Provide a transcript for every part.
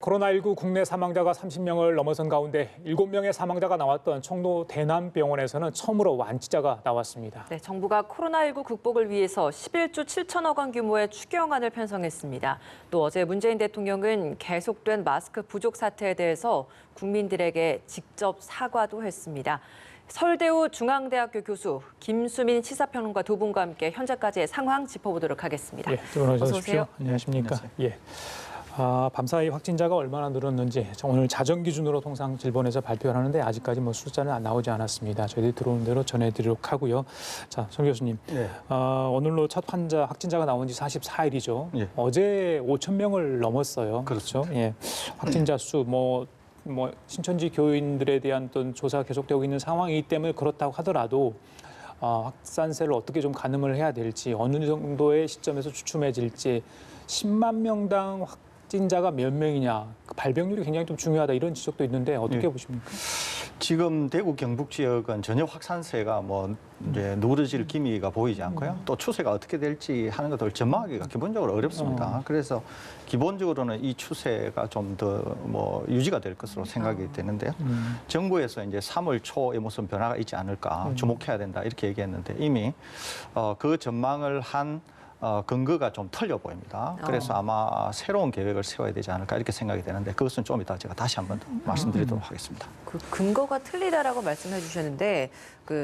코로나19 국내 사망자가 30명을 넘어선 가운데 7명의 사망자가 나왔던 청도 대남병원에서는 처음으로 완치자가 나왔습니다. 네, 정부가 코로나19 극복을 위해서 11조 7천억 원 규모의 추경안을 편성했습니다. 또 어제 문재인 대통령은 계속된 마스크 부족 사태에 대해서 국민들에게 직접 사과도 했습니다. 서울대우 중앙대학교 교수 김수민 시사평론가 두 분과 함께 현재까지의 상황 짚어보도록 하겠습니다. 예, 두 분 어서 어서 오십시오. 오세요. 안녕하십니까? 예. 밤사이 확진자가 얼마나 늘었는지 오늘 자정 기준으로 통상질본에서 발표를 하는데 아직까지 숫자는 나오지 않았습니다. 저희들이 들어오는 대로 전해드리도록 하고요. 자, 송 교수님, 네. 오늘로 첫 확진자가 나온 지 44일이죠. 예. 어제 5천 명을 넘었어요. 그렇죠? 예. 확진자 수 신천지 교인들에 대한 또 조사가 계속되고 있는 상황이기 때문에 그렇다고 하더라도 확산세를 어떻게 좀 가늠을 해야 될지 어느 정도의 시점에서 주춤해질지 10만 명당 확진자가 몇 명이냐 그 발병률이 굉장히 좀 중요하다 이런 지적도 있는데 어떻게 보십니까? 지금 대구 경북 지역은 전혀 확산세가 이제 누그러질 기미가 보이지 않고요. 또 추세가 어떻게 될지 하는 것을 전망하기가 기본적으로 어렵습니다. 그래서 기본적으로는 이 추세가 좀 더 유지가 될 것으로 생각이 되는데요. 정부에서 이제 3월 초에 무슨 변화가 있지 않을까 주목해야 된다 이렇게 얘기했는데 이미 그 전망을 한 근거가 좀 틀려 보입니다. 그래서 아마 새로운 계획을 세워야 되지 않을까 이렇게 생각이 되는데 그것은 좀 이따 제가 다시 한번 말씀드리도록 하겠습니다. 그 근거가 틀리다라고 말씀해 주셨는데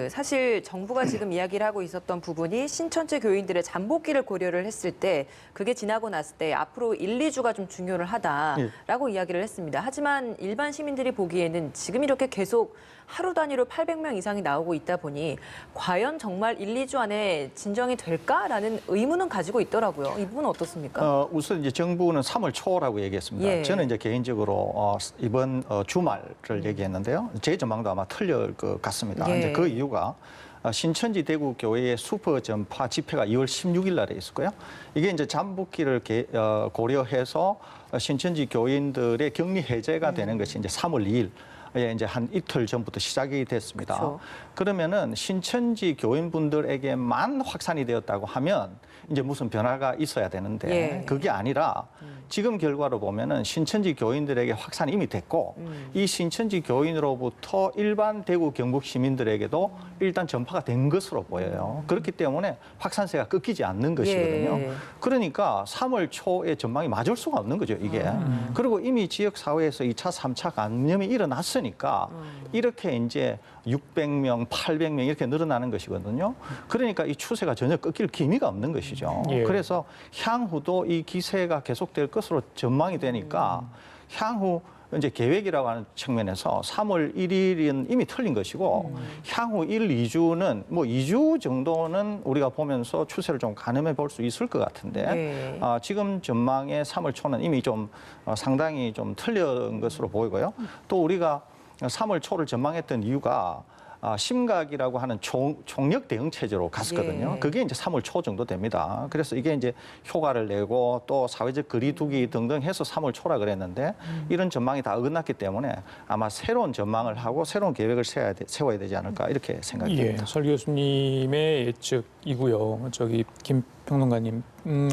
사실 정부가 지금 이야기를 하고 있었던 부분이 신천지 교인들의 잠복기를 고려를 했을 때 그게 지나고 났을 때 앞으로 1, 2주가 좀 중요를 하다라고 이야기를 했습니다. 하지만 일반 시민들이 보기에는 지금 이렇게 계속 하루 단위로 800명 이상이 나오고 있다 보니 과연 정말 1, 2주 안에 진정이 될까라는 의문은 가지고 있더라고요. 이 부분은 어떻습니까? 우선 이제 정부는 3월 초라고 얘기했습니다. 예. 저는 이제 개인적으로 이번 주말을 얘기했는데요. 제 전망도 아마 틀릴 것 같습니다. 예. 이제 그 이유가 신천지 대구 교회의 슈퍼 전파 집회가 2월 16일 날에 있었고요. 이게 이제 잠복기를 고려해서 신천지 교인들의 격리 해제가 되는 것이 이제 3월 2일. 이제 한 이틀 전부터 시작이 됐습니다. 그쵸. 그러면은 신천지 교인분들에게만 확산이 되었다고 하면 이제 무슨 변화가 있어야 되는데 예. 그게 아니라 지금 결과로 보면은 신천지 교인들에게 확산이 이미 됐고 이 신천지 교인으로부터 일반 대구 경북 시민들에게도 일단 전파가 된 것으로 보여요. 그렇기 때문에 확산세가 끊기지 않는 것이거든요. 예. 그러니까 3월 초에 전망이 맞을 수가 없는 거죠, 이게. 그리고 이미 지역 사회에서 2차, 3차 감염이 일어났으니까 이렇게 이제 600명, 800명 이렇게 늘어나는 것이거든요. 그러니까 이 추세가 전혀 끊길 기미가 없는 것이죠. 예. 그래서 향후도 이 기세가 계속될 것으로 전망이 되니까 향후 이제 계획이라고 하는 측면에서 3월 1일은 이미 틀린 것이고 향후 1, 2주는 2주 정도는 우리가 보면서 추세를 좀 가늠해 볼 수 있을 것 같은데 네. 지금 전망의 3월 초는 이미 좀 상당히 좀 틀린 것으로 보이고요. 또 우리가 3월 초를 전망했던 이유가 심각이라고 하는 총력 대응 체제로 갔었거든요. 예. 그게 이제 3월 초 정도 됩니다. 그래서 이게 이제 효과를 내고 또 사회적 거리두기 등등 해서 3월 초라 그랬는데 이런 전망이 다 어긋났기 때문에 아마 새로운 전망을 하고 새로운 계획을 세워야 되지 않을까 이렇게 생각이 듭니다. 설 교수님의 예측이고요. 김 평론가님,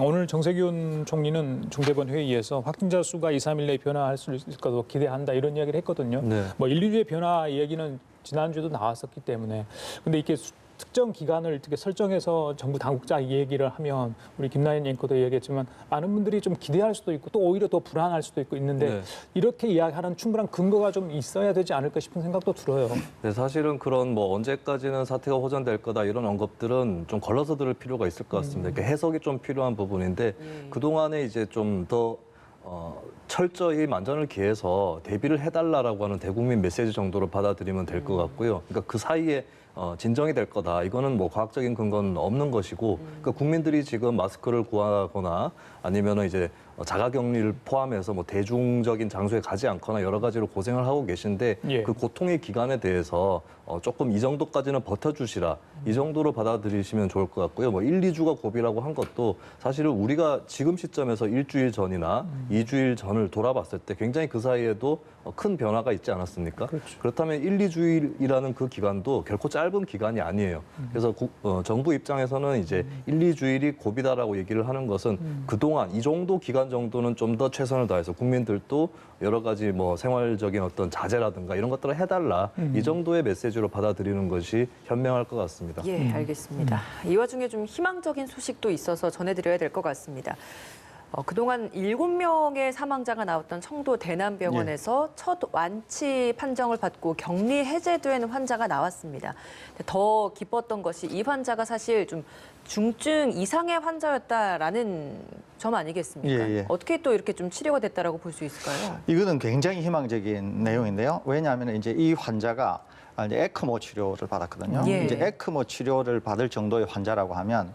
오늘 정세균 총리는 중대본 회의에서 확진자 수가 2, 3일 내에 변화할 수 있을 것도 기대한다 이런 이야기를 했거든요. 네. 1, 2주의 변화 이야기는 지난주에도 나왔었기 때문에 근데 이렇게 특정 기간을 어떻게 설정해서 정부 당국자 이 얘기를 하면 우리 김나연 앵커도 얘기했지만 많은 분들이 좀 기대할 수도 있고 또 오히려 더 불안할 수도 있고 있는데 이렇게 이야기하는 충분한 근거가 좀 있어야 되지 않을까 싶은 생각도 들어요. 네, 사실은 그런 언제까지는 사태가 호전될 거다 이런 언급들은 좀 걸러서 들을 필요가 있을 것 같습니다. 그러니까 해석이 좀 필요한 부분인데 그동안에 이제 좀 더 철저히 만전을 기해서 대비를 해달라라고 하는 대국민 메시지 정도로 받아들이면 될 것 같고요. 그러니까 그 사이에 진정이 될 거다. 이거는 과학적인 근거는 없는 것이고, 그러니까 국민들이 지금 마스크를 구하거나 아니면은 이제 자가격리를 포함해서 대중적인 장소에 가지 않거나 여러 가지로 고생을 하고 계신데 예. 그 고통의 기간에 대해서 조금 이 정도까지는 버텨주시라. 이 정도로 받아들이시면 좋을 것 같고요. 1, 2주가 고비라고 한 것도 사실은 우리가 지금 시점에서 일주일 전이나 2주일 전을 시점을 돌아봤을 때 굉장히 그 사이에도 큰 변화가 있지 않았습니까? 그렇죠. 그렇다면 1, 2주일이라는 그 기간도 결코 짧은 기간이 아니에요. 그래서 정부 입장에서는 이제 1, 2주일이 고비다라고 얘기를 하는 것은 그동안 이 정도 기간 정도는 좀 더 최선을 다해서 국민들도 여러 가지 뭐 생활적인 어떤 자제라든가 이런 것들을 해달라 이 정도의 메시지로 받아들이는 것이 현명할 것 같습니다. 예, 알겠습니다. 이 와중에 좀 희망적인 소식도 있어서 전해드려야 될 것 같습니다. 그동안 7명의 사망자가 나왔던 청도 대남병원에서 첫 완치 판정을 받고 격리 해제된 환자가 나왔습니다. 더 기뻤던 것이 이 환자가 사실 좀 중증 이상의 환자였다라는 점 아니겠습니까? 예, 예. 어떻게 또 이렇게 좀 치료가 됐다라고 볼 수 있을까요? 이거는 굉장히 희망적인 내용인데요. 왜냐하면 이제 이 환자가 이제 에크모 치료를 받았거든요. 예. 이제 에크모 치료를 받을 정도의 환자라고 하면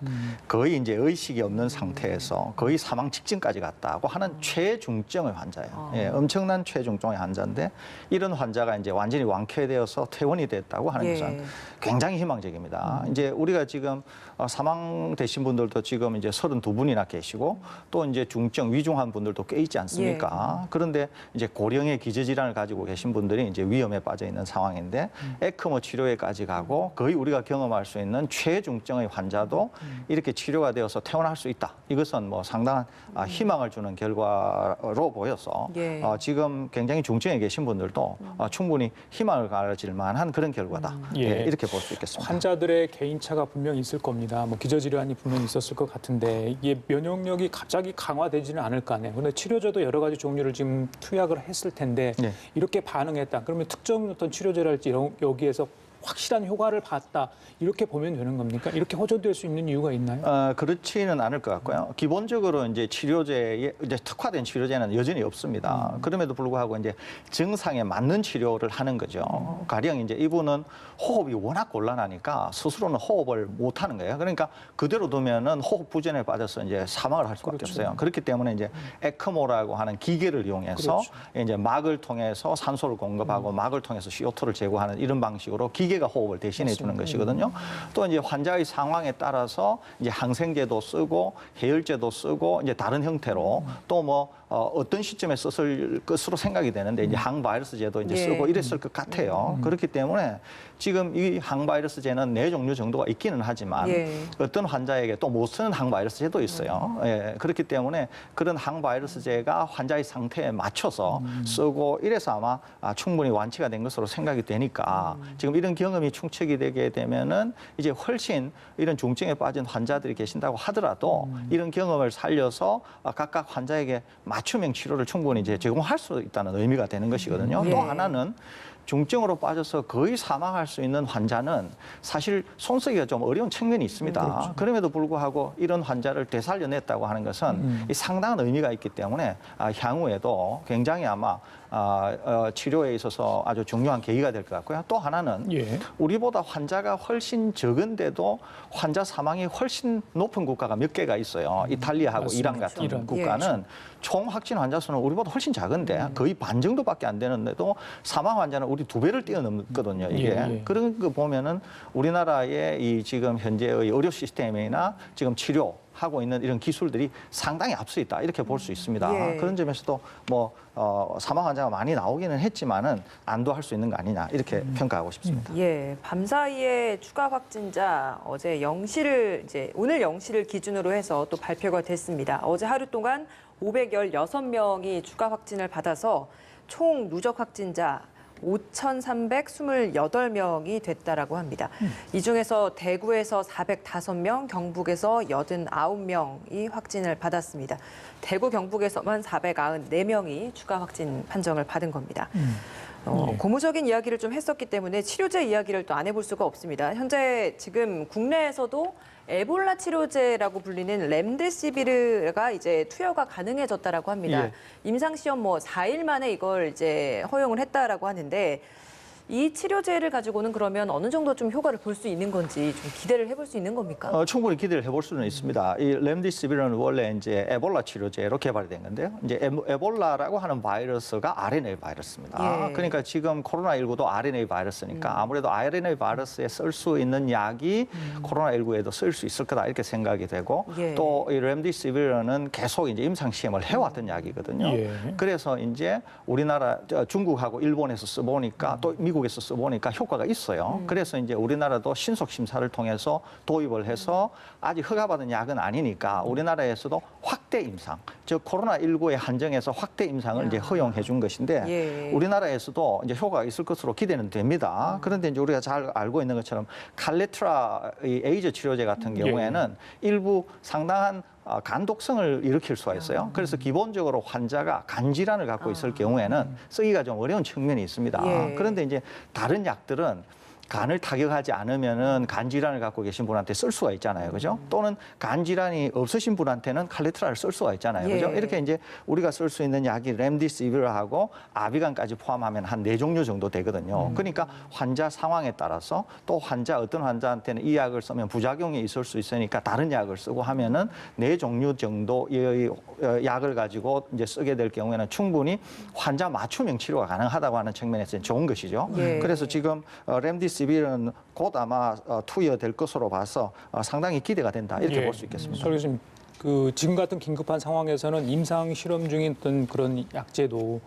거의 이제 의식이 없는 상태에서 거의 사망 직전까지 갔다고 하는 최중증의 환자예요. 예, 엄청난 최중증의 환자인데 이런 환자가 이제 완전히 완쾌되어서 퇴원이 됐다고 하는 것은 굉장히 희망적입니다. 이제 우리가 지금 사망되신 분들도 지금 이제 32분이나 계시고 또 이제 중증 위중한 분들도 꽤 있지 않습니까? 그런데 이제 고령의 기저질환을 가지고 계신 분들이 이제 위험에 빠져 있는 상황인데 에크모 치료에까지 가고 거의 우리가 경험할 수 있는 최중증의 환자도 이렇게 치료가 되어서 퇴원할 수 있다. 이것은 뭐 상당한 희망을 주는 결과로 보여서 지금 굉장히 중증에 계신 분들도 충분히 희망을 가질 만한 그런 결과다. 예, 이렇게 볼 수 있겠습니다. 환자들의 개인차가 분명히 있을 겁니다. 뭐 기저질환이 분명히 있었을 것 같은데 이게 면역력이 갑자기 강화되지는 않을 거 아니에요. 그런데 치료제도 여러 가지 종류를 지금 투약을 했을 텐데 이렇게 반응했다. 그러면 특정 어떤 치료제랄지 여기에서 확실한 효과를 봤다. 이렇게 보면 되는 겁니까? 이렇게 호전될 수 있는 이유가 있나요? 그렇지는 않을 것 같고요. 기본적으로 이제 치료제에 이제 특화된 치료제는 여전히 없습니다. 그럼에도 불구하고 이제 증상에 맞는 치료를 하는 거죠. 가령 이제 이분은 호흡이 워낙 곤란하니까 스스로는 호흡을 못 하는 거예요. 그러니까 그대로 두면은 호흡 부전에 빠져서 이제 사망을 할 수밖에 없어요. 그렇기 때문에 이제 에크모라고 하는 기계를 이용해서 이제 막을 통해서 산소를 공급하고 막을 통해서 CO2를 제거하는 이런 방식으로 기계가 호흡을 대신해 주는 것이거든요. 또 이제 환자의 상황에 따라서 이제 항생제도 쓰고 해열제도 쓰고 이제 다른 형태로 또 뭐 어떤 시점에 썼을 것으로 생각이 되는데 이제 항바이러스제도 이제 쓰고 이랬을 것 같아요. 그렇기 때문에 지금 이 항바이러스제는 4종류 정도가 있기는 하지만 어떤 환자에게 또 못 쓰는 항바이러스제도 있어요. 그렇기 때문에 그런 항바이러스제가 환자의 상태에 맞춰서 쓰고 이래서 아마 충분히 완치가 된 것으로 생각이 되니까 지금 이런 경험이 충족이 되게 되면은 이제 훨씬 이런 중증에 빠진 환자들이 계신다고 하더라도 이런 경험을 살려서 각각 환자에게 맞춤형 치료를 충분히 이제 제공할 수 있다는 의미가 되는 것이거든요. 또 하나는 중증으로 빠져서 거의 사망할 수 있는 환자는 사실 손쓰기가 좀 어려운 측면이 있습니다. 그럼에도 불구하고 이런 환자를 되살려냈다고 하는 것은 상당한 의미가 있기 때문에 향후에도 굉장히 아마 치료에 있어서 아주 중요한 계기가 될 것 같고요. 또 하나는 우리보다 환자가 훨씬 적은데도 환자 사망이 훨씬 높은 국가가 몇 개가 있어요. 이탈리아하고 이란 같은 국가는 총 확진 환자 수는 우리보다 훨씬 작은데 거의 반 정도밖에 안 되는데도 사망 환자는 우리 2배를 뛰어넘거든요. 이게 그런 거 보면은 우리나라의 이 지금 현재의 의료 시스템이나 지금 치료 하고 있는 이런 기술들이 상당히 앞서 있다 이렇게 볼 수 있습니다. 그런 점에서도 뭐 사망 환자가 많이 나오기는 했지만은 안도할 수 있는 거 아니냐 이렇게 평가하고 싶습니다. 밤사이에 추가 확진자 어제 0시를 이제 오늘 0시를 기준으로 해서 또 발표가 됐습니다. 어제 하루 동안 516명이 추가 확진을 받아서 총 누적 확진자 5,328명이 됐다라고 합니다. 이 중에서 대구에서 405명, 경북에서 89명이 확진을 받았습니다. 대구, 경북에서만 494명이 추가 확진 판정을 받은 겁니다. 고무적인 이야기를 좀 했었기 때문에 치료제 이야기를 또 안 해볼 수가 없습니다. 현재 지금 국내에서도 에볼라 치료제라고 불리는 렘데시비르가 이제 투여가 가능해졌다라고 합니다. 임상 시험 뭐 4일 만에 이걸 이제 허용을 했다라고 하는데 이 치료제를 가지고는 그러면 어느 정도 좀 효과를 볼 수 있는 건지 좀 기대를 해볼 수 있는 겁니까? 충분히 기대를 해볼 수는 있습니다. 이 렘디시비르는 원래 이제 에볼라 치료제로 개발이 된 건데요. 이제 에볼라라고 하는 바이러스가 RNA 바이러스입니다. 예. 그러니까 지금 코로나19도 RNA 바이러스니까 아무래도 RNA 바이러스에 쓸 수 있는 약이 코로나19에도 쓸 수 있을 거다 이렇게 생각이 되고 예. 또 이 렘디시비르는 계속 이제 임상 시험을 해왔던 약이거든요. 예. 그래서 이제 우리나라 중국하고 일본에서 써보니까 또 미국에서 써보니까 효과가 있어요. 그래서 이제 우리나라도 신속 심사를 통해서 도입을 해서 아직 허가받은 약은 아니니까 우리나라에서도 확대 임상, 즉 코로나19에 한정해서 확대 임상을 이제 허용해 준 것인데 예. 우리나라에서도 이제 효과가 있을 것으로 기대는 됩니다. 그런데 이제 우리가 잘 알고 있는 것처럼 칼레트라 이 에이즈 치료제 같은 경우에는 일부 상당한 간독성을 일으킬 수가 있어요. 그래서 기본적으로 환자가 간 질환을 갖고 있을 경우에는 쓰기가 좀 어려운 측면이 있습니다. 예. 그런데 이제 다른 약들은 간을 타격하지 않으면은 간 질환을 갖고 계신 분한테 쓸 수가 있잖아요, 그죠? 또는 간 질환이 없으신 분한테는 칼레트라를 쓸 수가 있잖아요, 그죠? 예. 이렇게 이제 우리가 쓸 수 있는 약이 렘디시비르하고 아비간까지 포함하면 한 4종류 정도 되거든요. 그러니까 환자 상황에 따라서 또 어떤 환자한테는 이 약을 쓰면 부작용이 있을 수 있으니까 다른 약을 쓰고 하면은 4종류 정도의 약을 가지고 이제 쓰게 될 경우에는 충분히 환자 맞춤형 치료가 가능하다고 하는 측면에서 좋은 것이죠. 예. 그래서 지금 렘디시비르는 곧 아마 투여될 것으로 봐서 상당히 기대가 된다 이렇게 볼 수 있겠습니다. 설 교수님, 지금 같은 긴급한 상황에서는 임상 실험 중인 어떤 그런 약제도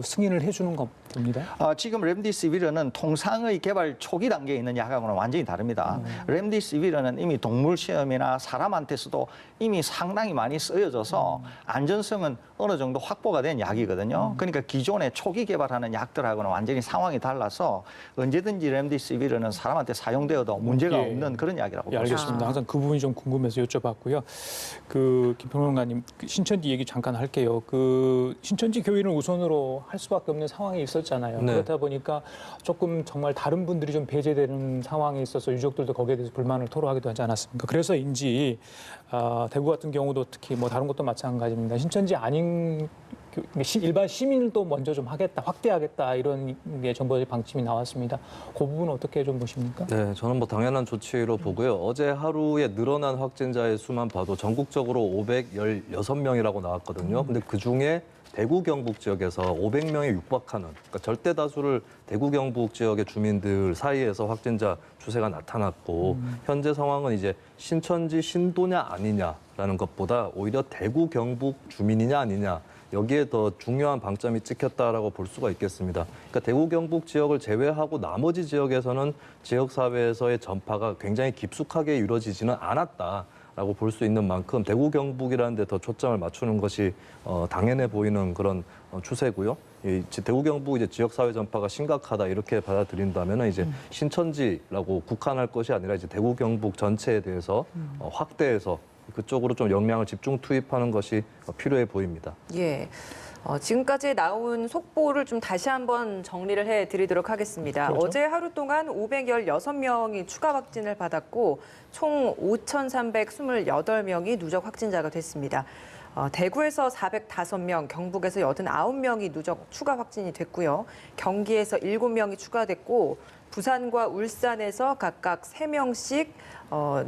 승인을 해주는 겁니다. 지금 렘디시비르는 통상의 개발 초기 단계에 있는 약하고는 완전히 다릅니다. 렘디시비르는 이미 동물 시험이나 사람한테서도 이미 상당히 많이 쓰여져서 안전성은 어느 정도 확보가 된 약이거든요. 그러니까 기존에 초기 개발하는 약들하고는 완전히 상황이 달라서 언제든지 렘디시비르는 사람한테 사용되어도 문제가 예. 없는 그런 약이라고 예, 볼 수 있습니다. 알겠습니다. 항상 그 부분이 좀 궁금해서 여쭤봤고요. 김평론가님, 신천지 얘기 잠깐 할게요. 신천지 교인을 우선으로 할 수밖에 없는 상황이 있었잖아요. 네. 그렇다 보니까 조금 정말 다른 분들이 좀 배제되는 상황에 있어서 유족들도 거기에 대해서 불만을 토로하기도 하지 않았습니까? 그래서인지 대구 같은 경우도 특히 뭐 다른 것도 마찬가지입니다. 신천지 아닌 일반 시민도 먼저 좀 하겠다, 확대하겠다 이런 게 정부의 방침이 나왔습니다. 그 부분은 어떻게 좀 보십니까? 네, 저는 뭐 당연한 조치로 보고요. 어제 하루에 늘어난 확진자의 수만 봐도 전국적으로 516명이라고 나왔거든요. 근데 그중에 대구 경북 지역에서 500명에 육박하는, 그러니까 절대 다수를 대구 경북 지역의 주민들 사이에서 확진자 추세가 나타났고 현재 상황은 이제 신천지 신도냐 아니냐라는 것보다 오히려 대구 경북 주민이냐 아니냐 여기에 더 중요한 방점이 찍혔다라고 볼 수가 있겠습니다. 그러니까 대구 경북 지역을 제외하고 나머지 지역에서는 지역 사회에서의 전파가 굉장히 깊숙하게 이루어지지는 않았다라고 볼 수 있는 만큼 대구 경북이라는 데 더 초점을 맞추는 것이 당연해 보이는 그런 추세고요. 대구 경북 이제 지역 사회 전파가 심각하다 이렇게 받아들인다면은 이제 신천지라고 국한할 것이 아니라 이제 대구 경북 전체에 대해서 확대해서 그쪽으로 좀 역량을 집중 투입하는 것이 필요해 보입니다. 예. 지금까지 나온 속보를 좀 다시 한번 정리를 해드리도록 하겠습니다. 그렇죠. 어제 하루 동안 516명이 추가 확진을 받았고 총 5,328명이 누적 확진자가 됐습니다. 대구에서 405명, 경북에서 89명이 누적 추가 확진이 됐고요. 경기에서 7명이 추가됐고 부산과 울산에서 각각 3명씩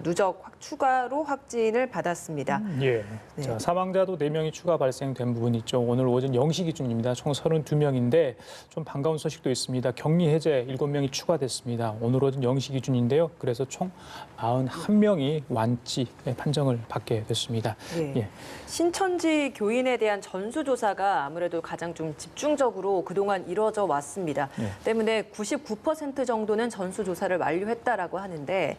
누적 추가로 확진을 받았습니다. 예. 네. 자, 사망자도 4명이 추가 발생된 부분이 있죠. 오늘 오전 0시 기준입니다. 총 32명인데 좀 반가운 소식도 있습니다. 격리 해제 7명이 추가됐습니다. 오늘 오전 0시 기준인데요. 그래서 총 91명이 완치 판정을 받게 됐습니다. 예. 예. 신천지 교인에 대한 전수조사가 아무래도 가장 좀 집중적으로 그동안 이루어져 왔습니다. 예. 때문에 99% 정도는 전수조사를 완료했다라고 하는데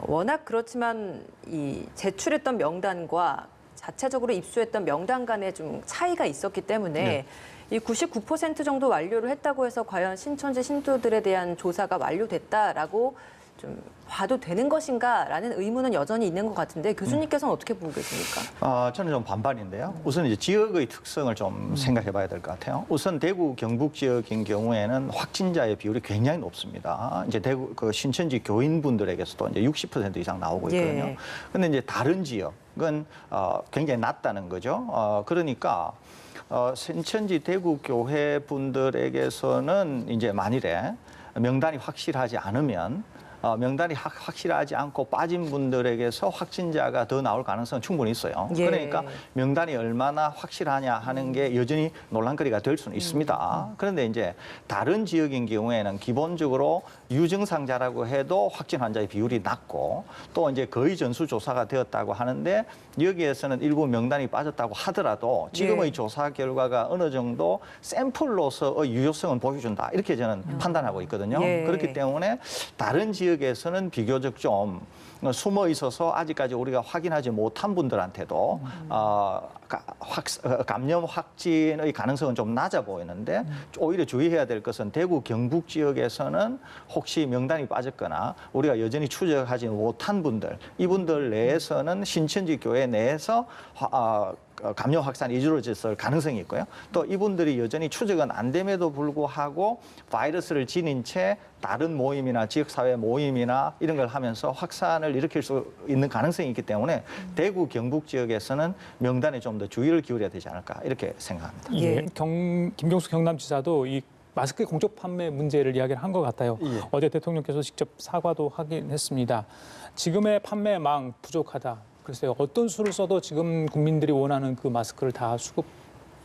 워낙 그렇지만 이 제출했던 명단과 자체적으로 입수했던 명단 간에 좀 차이가 있었기 때문에 네. 이 99% 정도 완료를 했다고 해서 과연 신천지 신도들에 대한 조사가 완료됐다라고 좀 봐도 되는 것인가라는 의문은 여전히 있는 것 같은데 교수님께서는 어떻게 보고 계십니까? 저는 좀 반반인데요. 우선 이제 지역의 특성을 좀 생각해 봐야 될 것 같아요. 우선 대구 경북 지역인 경우에는 확진자의 비율이 굉장히 높습니다. 이제 대구 신천지 교인분들에게서도 이제 60% 이상 나오고 있거든요. 예. 근데 이제 다른 지역은 굉장히 낮다는 거죠. 그러니까 신천지 대구 교회 분들에게서는 이제 만일에 명단이 확실하지 않으면 명단이 확실하지 않고 빠진 분들에게서 확진자가 더 나올 가능성은 충분히 있어요. 예. 그러니까 명단이 얼마나 확실하냐 하는 게 여전히 논란거리가 될 수는 있습니다. 그런데 이제 다른 지역인 경우에는 기본적으로 유증상자라고 해도 확진 환자의 비율이 낮고 또 이제 거의 전수조사가 되었다고 하는데 여기에서는 일부 명단이 빠졌다고 하더라도 지금의 예. 조사 결과가 어느 정도 샘플로서의 유효성은 보여준다. 이렇게 저는 판단하고 있거든요. 예. 그렇기 때문에 다른 지역에서는 비교적 좀 숨어 있어서 아직까지 우리가 확인하지 못한 분들한테도 감염 확진의 가능성은 좀 낮아 보이는데 오히려 주의해야 될 것은 대구 경북 지역에서는 혹시 명단이 빠졌거나 우리가 여전히 추적하지 못한 분들 이분들 내에서는 신천지 교회 내에서 감염 확산이 이루어졌을 가능성이 있고요. 또 이분들이 여전히 추적은 안 됨에도 불구하고 바이러스를 지닌 채 다른 모임이나 지역사회 모임이나 이런 걸 하면서 확산을 일으킬 수 있는 가능성이 있기 때문에 대구 경북 지역에서는 명단에 좀 더 주의를 기울여야 되지 않을까 이렇게 생각합니다. 예. 김경수 경남지사도 이 마스크 공적 판매 문제를 이야기를 한 것 같아요. 예. 어제 대통령께서 직접 사과도 하긴 했습니다. 지금의 판매망 부족하다. 글쎄요, 어떤 수를 써도 지금 국민들이 원하는 그 마스크를 다 수급을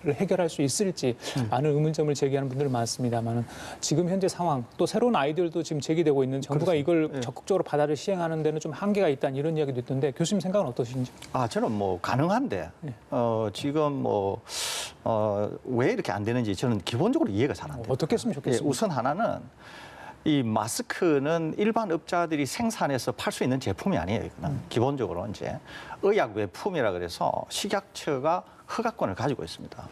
해결할 수 있을지 많은 의문점을 제기하는 분들 많습니다만 지금 현재 상황 또 새로운 아이디어도 지금 제기되고 있는 정부가 이걸 예. 적극적으로 바다를 시행하는 데는 좀 한계가 있다는 이런 이야기도 있던데 교수님 생각은 어떠신지? 저는 뭐 가능한데 지금 왜 이렇게 안 되는지 저는 기본적으로 이해가 잘 안 돼요. 어떻게 했으면 좋겠습니까? 우선 하나는 이 마스크는 일반 업자들이 생산해서 팔 수 있는 제품이 아니에요. 이거는 기본적으로 이제 의약 외품이라 그래서 식약처가 허가권을 가지고 있습니다.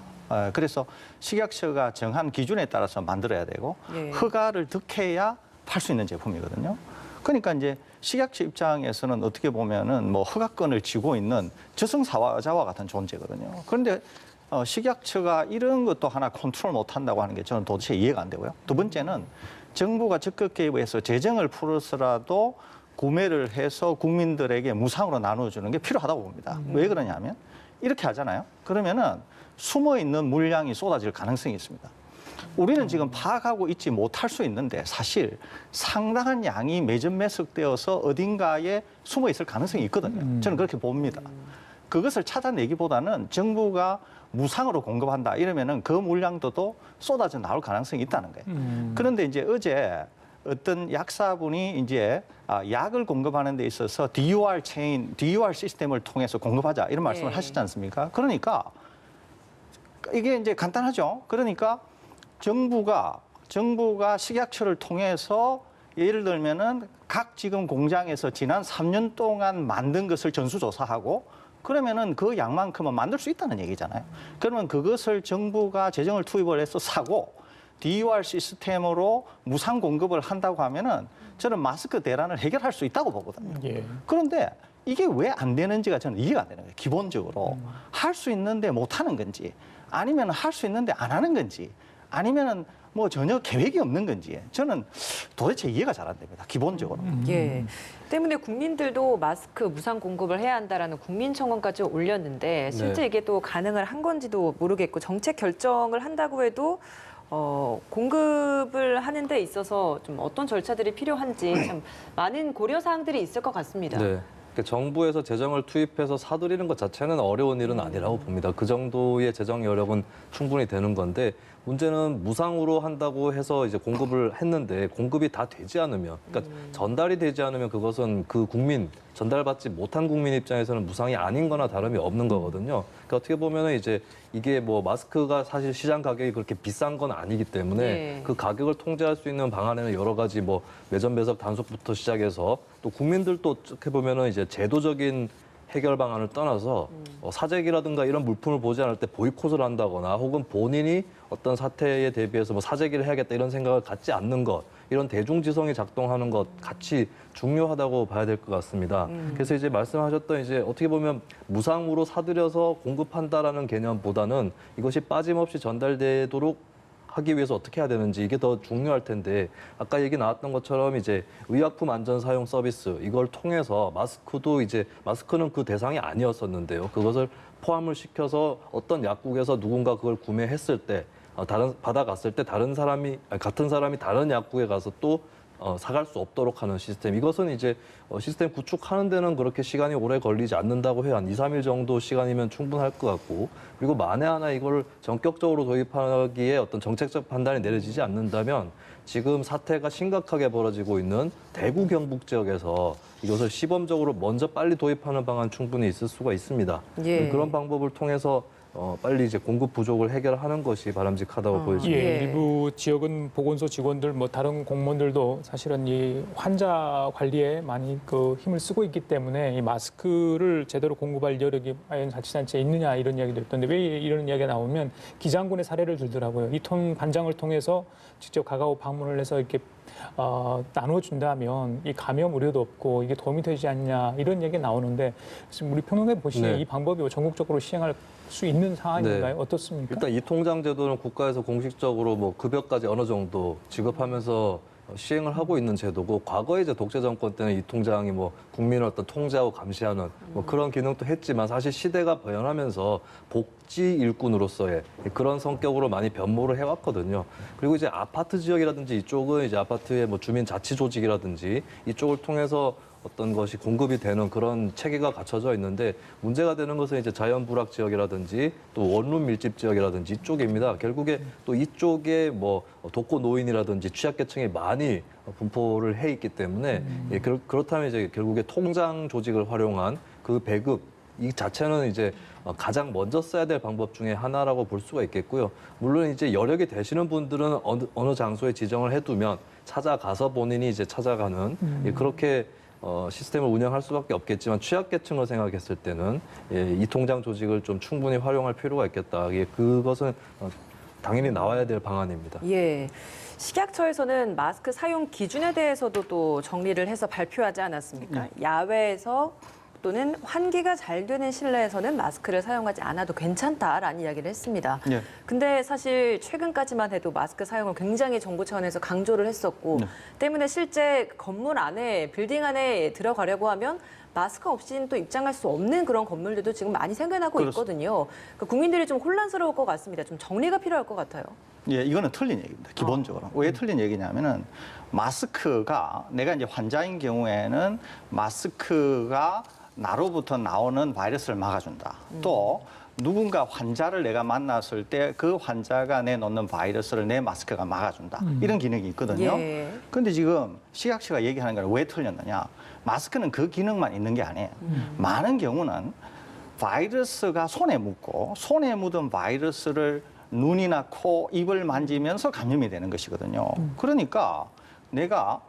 그래서 식약처가 정한 기준에 따라서 만들어야 되고 예. 허가를 득해야 팔 수 있는 제품이거든요. 그러니까 이제 식약처 입장에서는 어떻게 보면은 뭐 허가권을 쥐고 있는 저승사자와 같은 존재거든요. 그런데 식약처가 이런 것도 하나 컨트롤 못 한다고 하는 게 저는 도대체 이해가 안 되고요. 두 번째는 정부가 적극 개입해서 재정을 풀어서라도 구매를 해서 국민들에게 무상으로 나눠주는 게 필요하다고 봅니다. 왜 그러냐면 이렇게 하잖아요. 그러면은 숨어 있는 물량이 쏟아질 가능성이 있습니다. 우리는 지금 파악하고 있지 못할 수 있는데 사실 상당한 양이 매점 매석되어서 어딘가에 숨어 있을 가능성이 있거든요. 저는 그렇게 봅니다. 그것을 찾아내기보다는 정부가 무상으로 공급한다 이러면은 그 물량도 쏟아져 나올 가능성이 있다는 거예요. 그런데 이제 어제 어떤 약사분이 이제 약을 공급하는 데 있어서 DUR 시스템을 통해서 공급하자 이런 말씀을 네. 하시지 않습니까? 그러니까 이게 이제 간단하죠. 그러니까 정부가 식약처를 통해서 예를 들면은 각 지금 공장에서 지난 3년 동안 만든 것을 전수조사하고 그러면은 그 양만큼은 만들 수 있다는 얘기잖아요. 그러면 그것을 정부가 재정을 투입을 해서 사고 DUR 시스템으로 무상 공급을 한다고 하면은 저는 마스크 대란을 해결할 수 있다고 보거든요. 예. 그런데 이게 왜 안 되는지가 저는 이해가 안 되는 거예요. 기본적으로 할 수 있는데 못 하는 건지 아니면 할 수 있는데 안 하는 건지 아니면은 뭐 전혀 계획이 없는 건지 저는 도대체 이해가 잘 안 됩니다. 기본적으로. 예. 때문에 국민들도 마스크 무상 공급을 해야 한다라는 국민청원까지 올렸는데 실제 네. 이게 또 가능을 한 건지도 모르겠고 정책 결정을 한다고 해도 공급을 하는 데 있어서 좀 어떤 절차들이 필요한지 참 많은 고려 사항들이 있을 것 같습니다. 네. 그러니까 정부에서 재정을 투입해서 사들이는 것 자체는 어려운 일은 아니라고 봅니다. 그 정도의 재정 여력은 충분히 되는 건데 문제는 무상으로 한다고 해서 이제 공급을 했는데 공급이 다 되지 않으면, 그러니까 전달이 되지 않으면 그것은 그 국민, 전달받지 못한 국민 입장에서는 무상이 아닌 거나 다름이 없는 거거든요. 그러니까 어떻게 보면은 이제 이게 뭐 마스크가 사실 시장 가격이 그렇게 비싼 건 아니기 때문에 네. 그 가격을 통제할 수 있는 방안에는 여러 가지 뭐 매점 매석 단속부터 시작해서 또 국민들도 어떻게 보면은 이제 제도적인 해결 방안을 떠나서 사재기라든가 이런 물품을 보지 않을 때 보이콧을 한다거나 혹은 본인이 어떤 사태에 대비해서 뭐 사재기를 해야겠다 이런 생각을 갖지 않는 것, 이런 대중지성이 작동하는 것 같이 중요하다고 봐야 될 것 같습니다. 그래서 이제 말씀하셨던 이제 어떻게 보면 무상으로 사들여서 공급한다라는 개념보다는 이것이 빠짐없이 전달되도록 하기 위해서 어떻게 해야 되는지 이게 더 중요할 텐데 아까 얘기 나왔던 것처럼 이제 의약품 안전 사용 서비스 이걸 통해서 마스크도 이제 마스크는 그 대상이 아니었었는데요. 그것을 포함을 시켜서 어떤 약국에서 누군가 그걸 구매했을 때 받아갔을 때 같은 사람이 다른 약국에 가서 또 사갈 수 없도록 하는 시스템. 이것은 이제 시스템 구축하는 데는 그렇게 시간이 오래 걸리지 않는다고 해요. 한 2, 3일 정도 시간이면 충분할 것 같고. 그리고 만에 하나 이걸 전격적으로 도입하기에 어떤 정책적 판단이 내려지지 않는다면 지금 사태가 심각하게 벌어지고 있는 대구 경북 지역에서 이것을 시범적으로 먼저 빨리 도입하는 방안 충분히 있을 수가 있습니다. 예. 그런 방법을 통해서 빨리 이제 공급 부족을 해결하는 것이 바람직하다고 보여집니다. 예, 예. 일부 지역은 보건소 직원들, 뭐 다른 공무원들도 사실은 이 환자 관리에 많이 그 힘을 쓰고 있기 때문에 이 마스크를 제대로 공급할 여력이 과연 자치단체에 있느냐 이런 이야기도 있던데 왜 이런 이야기가 나오면 기장군의 사례를 들더라고요. 이 반장을 통해서 직접 가가오 방문을 해서 이렇게 나눠준다면 이 감염 우려도 없고 이게 도움이 되지 않냐 이런 얘기가 나오는데 지금 우리 평론가 보시기에 네. 이 방법이 전국적으로 시행할 수 있는 상황인가요? 네. 어떻습니까? 일단 이 통장 제도는 국가에서 공식적으로 뭐 급여까지 어느 정도 지급하면서 시행을 하고 있는 제도고 과거에 이제 독재 정권 때는 이 통장이 뭐 국민을 어떤 통제하고 감시하는 뭐 그런 기능도 했지만 사실 시대가 변하면서 복지 일꾼으로서의 그런 성격으로 많이 변모를 해왔거든요. 그리고 이제 아파트 지역이라든지 이쪽은 이제 아파트의 뭐 주민 자치 조직이라든지 이쪽을 통해서 어떤 것이 공급이 되는 그런 체계가 갖춰져 있는데 문제가 되는 것은 이제 자연불악 지역이라든지 또 원룸 밀집 지역이라든지 이쪽입니다. 결국에 또 이쪽에 뭐 독거 노인이라든지 취약계층이 많이 분포를 해 있기 때문에 예, 그렇다면 이제 결국에 통장 조직을 활용한 그 배급 이 자체는 이제 가장 먼저 써야 될 방법 중에 하나라고 볼 수가 있겠고요. 물론 이제 여력이 되시는 분들은 어느 장소에 지정을 해두면 찾아가서 본인이 이제 찾아가는 예, 그렇게 시스템을 운영할 수밖에 없겠지만 취약계층을 생각했을 때는 예, 이 통장 조직을 좀 충분히 활용할 필요가 있겠다. 예, 그것은 당연히 나와야 될 방안입니다. 예. 식약처에서는 마스크 사용 기준에 대해서도 또 정리를 해서 발표하지 않았습니까? 야외에서 또는 환기가 잘 되는 실내에서는 마스크를 사용하지 않아도 괜찮다라는 이야기를 했습니다. 네. 근데 사실 최근까지만 해도 마스크 사용을 굉장히 정부 차원에서 강조를 했었고 때문에 실제 건물 안에 빌딩 안에 들어가려고 하면 마스크 없이는 또 입장할 수 없는 그런 건물들도 지금 많이 생겨나고 있거든요. 그러니까 국민들이 좀 혼란스러울 것 같습니다. 좀 정리가 필요할 것 같아요. 예, 이거는 틀린 얘기입니다. 기본적으로. 왜 틀린 얘기냐면은 마스크가 내가 이제 환자인 경우에는 마스크가 나로부터 나오는 바이러스를 막아준다. 또 누군가 환자를 내가 만났을 때 그 환자가 내놓는 바이러스를 내 마스크가 막아준다. 이런 기능이 있거든요. 예. 그런데 지금 식약처가 얘기하는 건 왜 틀렸느냐. 마스크는 그 기능만 있는 게 아니에요. 많은 경우는 바이러스가 손에 묻고 손에 묻은 바이러스를 눈이나 코, 입을 만지면서 감염이 되는 것이거든요. 그러니까 내가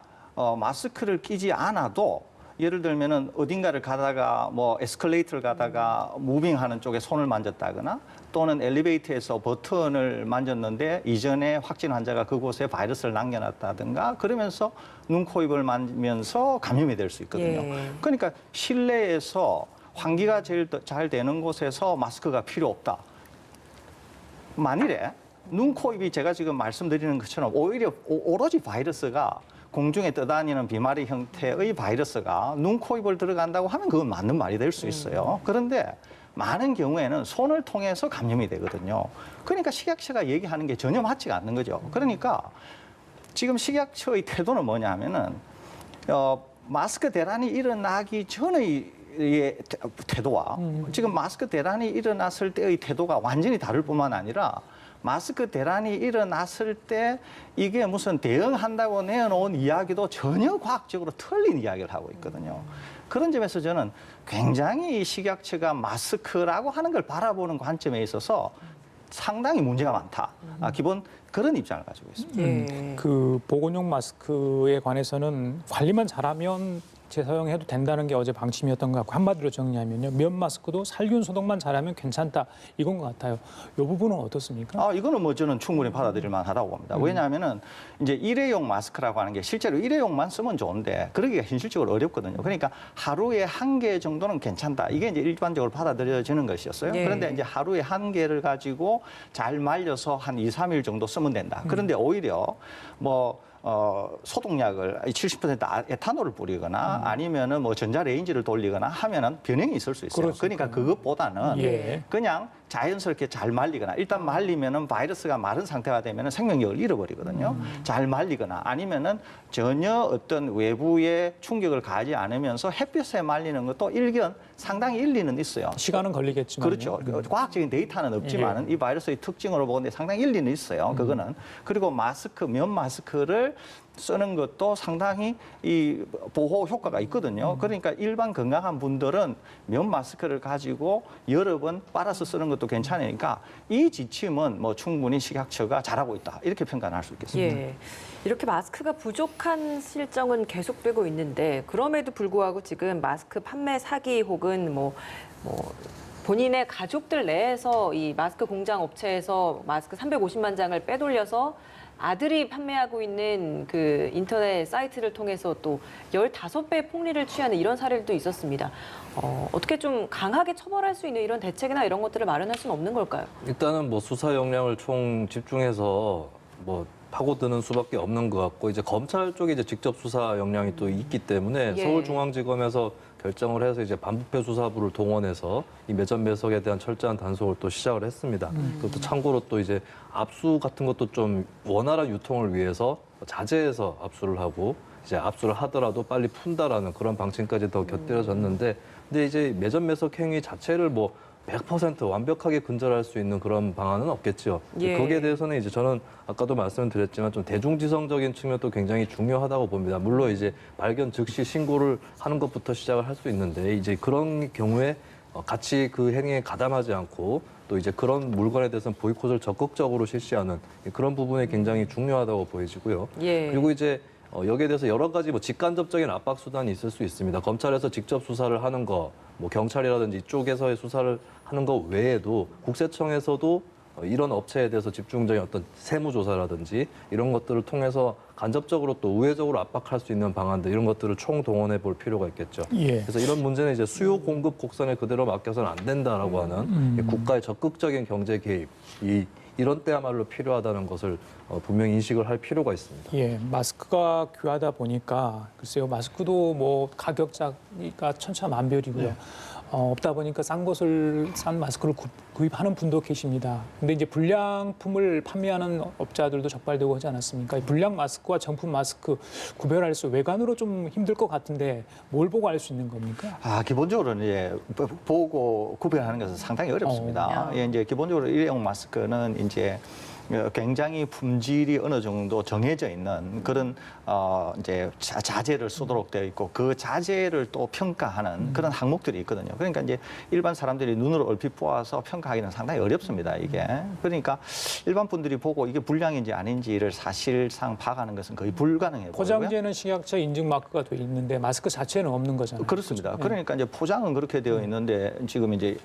마스크를 끼지 않아도 예를 들면은 어딘가를 가다가 뭐 에스컬레이터를 가다가 무빙하는 쪽에 손을 만졌다거나 또는 엘리베이터에서 버튼을 만졌는데 이전에 확진 환자가 그곳에 바이러스를 남겨놨다든가 그러면서 눈, 코, 입을 만지면서 감염이 될 수 있거든요. 예. 그러니까 실내에서 환기가 제일 잘 되는 곳에서 마스크가 필요 없다. 만일에 눈, 코, 입이 제가 지금 말씀드리는 것처럼 오히려 오로지 바이러스가 공중에 떠다니는 비마리 형태의 바이러스가 눈, 코, 입을 들어간다고 하면 그건 맞는 말이 될 수 있어요. 그런데 많은 경우에는 손을 통해서 감염이 되거든요. 그러니까 식약처가 얘기하는 게 전혀 맞지가 않는 거죠. 그러니까 지금 식약처의 태도는 뭐냐면은 마스크 대란이 일어나기 전의 태도와 지금 마스크 대란이 일어났을 때의 태도가 완전히 다를 뿐만 아니라 마스크 대란이 일어났을 때 이게 무슨 대응한다고 내어놓은 이야기도 전혀 과학적으로 틀린 이야기를 하고 있거든요. 그런 점에서 저는 굉장히 식약처가 마스크라고 하는 걸 바라보는 관점에 있어서 상당히 문제가 많다. 기본 그런 입장을 가지고 있습니다. 예. 그 보건용 마스크에 관해서는 관리만 잘하면 재사용해도 된다는 게 어제 방침이었던 것 같고 한마디로 정리하면요. 면 마스크도 살균 소독만 잘하면 괜찮다 이건 것 같아요. 이 부분은 어떻습니까? 이거는 뭐 저는 충분히 받아들일 만하다고 봅니다. 왜냐하면은 이제 일회용 마스크라고 하는 게 실제로 일회용만 쓰면 좋은데 그러기가 현실적으로 어렵거든요. 그러니까 하루에 1개 정도는 괜찮다. 이게 이제 일반적으로 받아들여지는 것이었어요. 네. 그런데 이제 하루에 1개를 가지고 잘 말려서 한 2, 3일 정도 쓰면 된다. 그런데 오히려 뭐 소독약을 70% 에탄올을 뿌리거나 아니면은 뭐 전자레인지를 돌리거나 하면은 변형이 있을 수 있어요. 그러니까 그것보다는 예. 그냥 자연스럽게 잘 말리거나 일단 말리면은 바이러스가 마른 상태가 되면은 생명력을 잃어버리거든요. 잘 말리거나 아니면은 전혀 어떤 외부의 충격을 가하지 않으면서 햇볕에 말리는 것도 일견 상당히 일리는 있어요. 시간은 걸리겠지만 그렇죠. 과학적인 데이터는 없지만은 이 바이러스의 특징으로 보는데 상당히 일리는 있어요. 그거는. 그리고 마스크, 면 마스크를 쓰는 것도 상당히 이 보호 효과가 있거든요. 그러니까 일반 건강한 분들은 면 마스크를 가지고 여러 번 빨아서 쓰는 것도 괜찮으니까 이 지침은 뭐 충분히 식약처가 잘하고 있다. 이렇게 평가할 수 있겠습니다. 예. 이렇게 마스크가 부족한 실정은 계속되고 있는데 그럼에도 불구하고 지금 마스크 판매 사기 혹은 뭐 본인의 가족들 내에서 이 마스크 공장 업체에서 마스크 350만 장을 빼돌려서 아들이 판매하고 있는 그 인터넷 사이트를 통해서 또 15배 폭리를 취하는 이런 사례도 있었습니다. 어떻게 좀 강하게 처벌할 수 있는 이런 대책이나 이런 것들을 마련할 수는 없는 걸까요? 일단은 뭐 수사 역량을 총 집중해서 뭐 파고드는 수밖에 없는 것 같고 이제 검찰 쪽에 이제 직접 수사 역량이 또 있기 때문에 예. 서울중앙지검에서 결정을 해서 이제 반부패 수사부를 동원해서 이 매점 매석에 대한 철저한 단속을 또 시작을 했습니다. 그것도 참고로 또 이제 압수 같은 것도 좀 원활한 유통을 위해서 자제해서 압수를 하고 이제 압수를 하더라도 빨리 푼다라는 그런 방침까지 더 곁들여졌는데 근데 이제 매점 매석 행위 자체를 뭐 100% 완벽하게 근절할 수 있는 그런 방안은 없겠죠. 예. 거기에 대해서는 이제 저는 아까도 말씀드렸지만 좀 대중지성적인 측면도 굉장히 중요하다고 봅니다. 물론 이제 발견 즉시 신고를 하는 것부터 시작을 할 수 있는데 이제 그런 경우에 같이 그 행위에 가담하지 않고 또 이제 그런 물건에 대해서는 보이콧을 적극적으로 실시하는 그런 부분이 굉장히 중요하다고 보여지고요. 예. 그리고 이제 여기에 대해서 여러 가지 뭐 직간접적인 압박 수단이 있을 수 있습니다. 검찰에서 직접 수사를 하는 거, 뭐 경찰이라든지 이쪽에서의 수사를 하는 거 외에도 국세청에서도 이런 업체에 대해서 집중적인 어떤 세무조사라든지 이런 것들을 통해서 간접적으로 또 우회적으로 압박할 수 있는 방안들 이런 것들을 총동원해 볼 필요가 있겠죠. 예. 그래서 이런 문제는 이제 수요 공급 곡선에 그대로 맡겨서는 안 된다라고 하는 국가의 적극적인 경제 개입, 이런 때야말로 필요하다는 것을 분명히 인식을 할 필요가 있습니다. 예, 마스크가 귀하다 보니까 글쎄요, 마스크도 뭐 가격차가 천차만별이고요. 없다 보니까 싼 마스크를 구입하는 분도 계십니다. 근데 이제 불량품을 판매하는 업자들도 적발되고 하지 않았습니까? 불량 마스크와 정품 마스크 구별할 수 외관으로 좀 힘들 것 같은데 뭘 보고 알 수 있는 겁니까? 기본적으로는 이제 보고 구별하는 것은 상당히 어렵습니다. 예, 이제 기본적으로 일회용 마스크는 이제 굉장히 품질이 어느 정도 정해져 있는 그런 이제 자재를 쓰도록 되어 있고 그 자재를 또 평가하는 그런 항목들이 있거든요. 그러니까 이제 일반 사람들이 눈으로 얼핏 보아서 평가하기는 상당히 어렵습니다. 이게 그러니까 일반 분들이 보고 이게 불량인지 아닌지를 사실상 파악하는 것은 거의 불가능해 보이고요. 포장재는 식약처 인증 마크가 돼 있는데 마스크 자체는 없는 거잖아요. 그렇습니다. 그렇죠? 그러니까 이제 포장은 그렇게 되어 있는데 지금 이제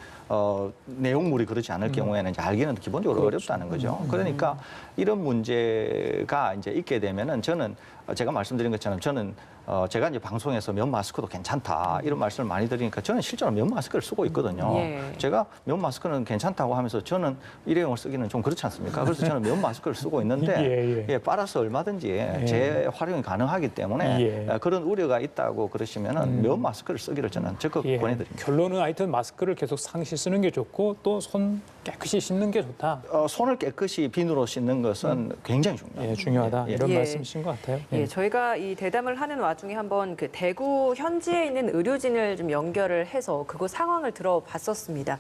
내용물이 그렇지 않을 경우에는 이제 알기는 기본적으로 그렇죠. 어렵다는 거죠. 그러니까 이런 문제가 이제 있게 되면은 저는 제가 말씀드린 것처럼 저는 제가 이제 방송에서 면 마스크도 괜찮다 이런 말씀을 많이 드리니까 저는 실제로 면 마스크를 쓰고 있거든요. 예. 제가 면 마스크는 괜찮다고 하면서 저는 일회용을 쓰기는 좀 그렇지 않습니까? 그래서 저는 면 마스크를 쓰고 있는데 예. 빨아서 얼마든지 재활용이 가능하기 때문에 그런 우려가 있다고 그러시면은 면 마스크를 쓰기를 저는 적극 권해드립니다. 결론은 하여튼 마스크를 계속 상시 쓰는 게 좋고 또 손 깨끗이 씻는 게 좋다. 손을 깨끗이 비누로 씻는 것은 굉장히 중요합니다. 예, 중요하다. 이런 예. 말씀이신 것 같아요. 예, 저희가 이 대담을 하는 와중에 한번 그 대구 현지에 있는 의료진을 좀 연결을 해서 그곳 상황을 들어봤었습니다.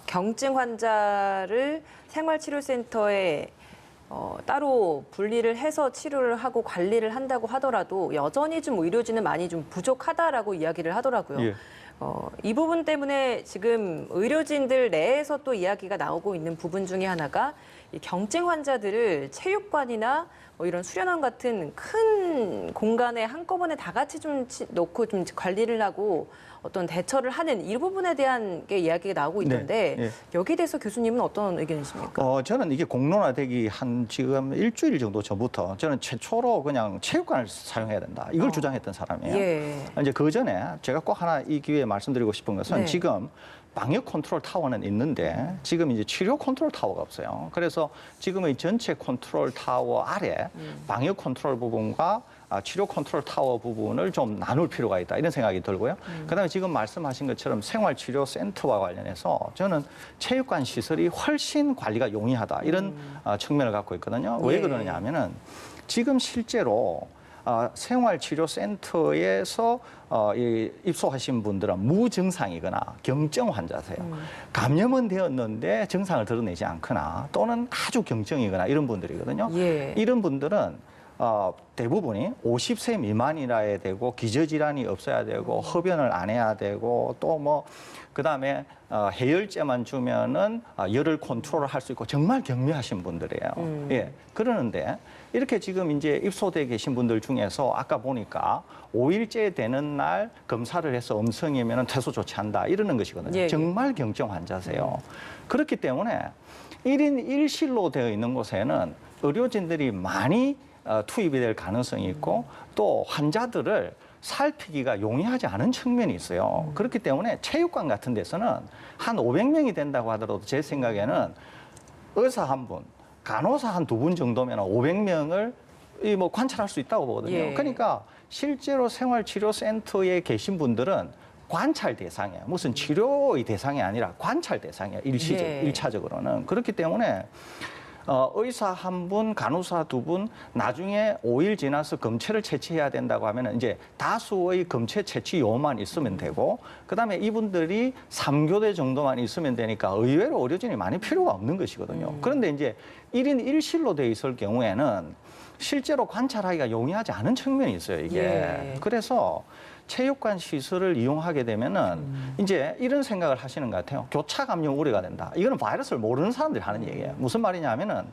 경증 환자를 생활치료센터에 따로 분리를 해서 치료를 하고 관리를 한다고 하더라도 여전히 좀 의료진은 많이 좀 부족하다라고 이야기를 하더라고요. 예. 이 부분 때문에 지금 의료진들 내에서 또 이야기가 나오고 있는 부분 중에 하나가 이 경증 환자들을 체육관이나 뭐 이런 수련원 같은 큰 공간에 한꺼번에 다 같이 좀 놓고 좀 관리를 하고 어떤 대처를 하는 이 부분에 대한 게 이야기가 나오고 있는데 네. 여기에 대해서 교수님은 어떤 의견이십니까? 저는 이게 공론화되기 한 지금 일주일 정도 전부터 저는 최초로 그냥 체육관을 사용해야 된다. 이걸 주장했던 사람이에요. 예. 이제 그 전에 제가 꼭 하나 이 기회에 말씀드리고 싶은 것은 네. 지금 방역 컨트롤 타워는 있는데 지금 이제 치료 컨트롤 타워가 없어요. 그래서 지금의 전체 컨트롤 타워 아래 방역 컨트롤 부분과 치료 컨트롤 타워 부분을 좀 나눌 필요가 있다 이런 생각이 들고요. 그다음에 지금 말씀하신 것처럼 생활치료센터와 관련해서 저는 체육관 시설이 훨씬 관리가 용이하다 이런 측면을 갖고 있거든요. 왜 예. 그러느냐 하면은 지금 실제로 생활치료센터에서 입소하신 분들은 무증상이거나 경증 환자세요. 감염은 되었는데 증상을 드러내지 않거나 또는 아주 경증이거나 이런 분들이거든요. 예. 이런 분들은 대부분이 50세 미만이라야 되고 기저질환이 없어야 되고 흡연을 안 해야 되고 또 뭐 그다음에 해열제만 주면은 열을 컨트롤을 할 수 있고 정말 경미하신 분들이에요. 예. 그러는데 이렇게 지금 이제 입소돼 계신 분들 중에서 아까 보니까 5일째 되는 날 검사를 해서 음성이면은 퇴소 조치한다 이러는 것이거든요. 예. 정말 경증 환자세요. 그렇기 때문에 1인 1실로 되어 있는 곳에는 의료진들이 많이 투입이 될 가능성이 있고 또 환자들을 살피기가 용이하지 않은 측면이 있어요. 그렇기 때문에 체육관 같은 데서는 한 500명이 된다고 하더라도 제 생각에는 의사 한 분, 간호사 한 두 분 정도면 500명을 뭐 관찰할 수 있다고 보거든요. 예. 그러니까 실제로 생활치료센터에 계신 분들은 관찰 대상이에요. 무슨 치료의 대상이 아니라 관찰 대상이에요. 예. 일차적으로는. 그렇기 때문에 의사 한 분, 간호사 두 분, 나중에 5일 지나서 검체를 채취해야 된다고 하면 이제 다수의 검체 채취 요만 있으면 되고, 그다음에 이분들이 3교대 정도만 있으면 되니까 의외로 의료진이 많이 필요가 없는 것이거든요. 그런데 이제 1인 1실로 돼 있을 경우에는 실제로 관찰하기가 용이하지 않은 측면이 있어요, 이게. 예. 그래서 체육관 시설을 이용하게 되면은 이제 이런 생각을 하시는 것 같아요. 교차 감염 우려가 된다. 이거는 바이러스를 모르는 사람들이 하는 얘기예요. 무슨 말이냐면은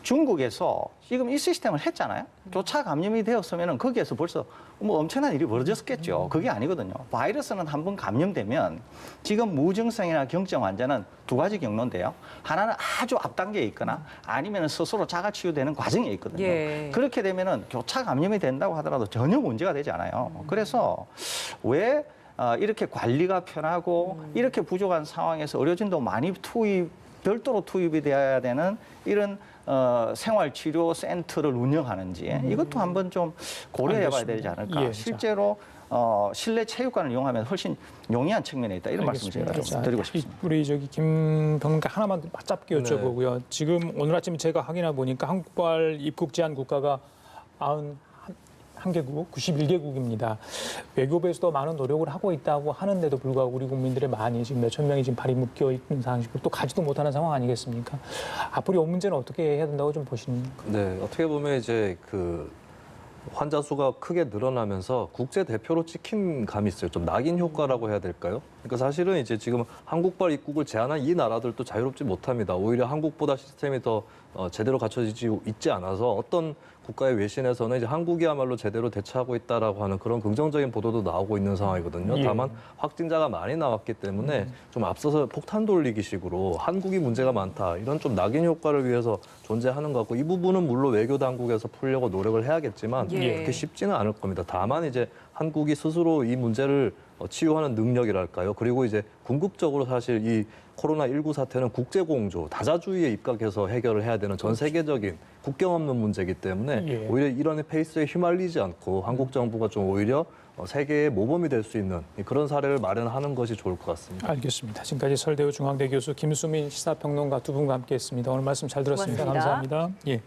중국에서 지금 이 시스템을 했잖아요. 교차 감염이 되었으면은 거기에서 벌써 뭐 엄청난 일이 벌어졌겠죠. 그게 아니거든요. 바이러스는 한번 감염되면 지금 무증상이나 경증 환자는 두 가지 경로인데요. 하나는 아주 앞단계에 있거나 아니면 스스로 자가 치유되는 과정에 있거든요. 예. 그렇게 되면은 교차 감염이 된다고 하더라도 전혀 문제가 되지 않아요. 그래서 왜 이렇게 관리가 편하고 이렇게 부족한 상황에서 의료진도 많이 별도로 투입이 되어야 되는 이런 생활치료센터를 운영하는지 이것도 한번 좀 고려해봐야 되지 않을까. 예, 실제로 실내 체육관을 이용하면 훨씬 용이한 측면에 있다. 이런 말씀을 제가 좀 드리고 싶습니다. 우리 우리 평론가 하나만 맞잡게 여쭤보고요. 지금 오늘 아침 제가 확인해 보니까 한국발 입국 제한 국가가 91개국, 91개국입니다. 외교부에서도 많은 노력을 하고 있다고 하는데도 불구하고 우리 국민들의 많이 지금 몇천 명이 지금 발이 묶여 있는 상황이고 또 가지도 못하는 상황 아니겠습니까? 앞으로 이 문제는 어떻게 해야 된다고 좀 보시는? 네, 어떻게 보면 이제 그 환자 수가 크게 늘어나면서 국제 대표로 찍힌 감이 있어요. 좀 낙인 효과라고 해야 될까요? 그러니까 사실은 이제 지금 한국발 입국을 제한한 이 나라들도 자유롭지 못합니다. 오히려 한국보다 시스템이 더 제대로 갖춰지지 있지 않아서 어떤 국가의 외신에서는 이제 한국이야말로 제대로 대처하고 있다라고 하는 그런 긍정적인 보도도 나오고 있는 상황이거든요. 예. 다만 확진자가 많이 나왔기 때문에 좀 앞서서 폭탄 돌리기식으로 한국이 문제가 많다 이런 좀 낙인 효과를 위해서 존재하는 것 같고 이 부분은 물론 외교 당국에서 풀려고 노력을 해야겠지만 예. 그렇게 쉽지는 않을 겁니다. 다만 이제 한국이 스스로 이 문제를 치유하는 능력이랄까요. 그리고 이제 궁극적으로 사실 이 코로나19 사태는 국제공조, 다자주의에 입각해서 해결을 해야 되는 전 세계적인 국경 없는 문제이기 때문에 예. 오히려 이런 페이스에 휘말리지 않고 한국 정부가 좀 오히려 세계의 모범이 될 수 있는 그런 사례를 마련하는 것이 좋을 것 같습니다. 알겠습니다. 지금까지 서울대우 중앙대 교수 김수민 시사평론가 두 분과 함께했습니다. 오늘 말씀 잘 들었습니다. 고맙습니다. 감사합니다. 예.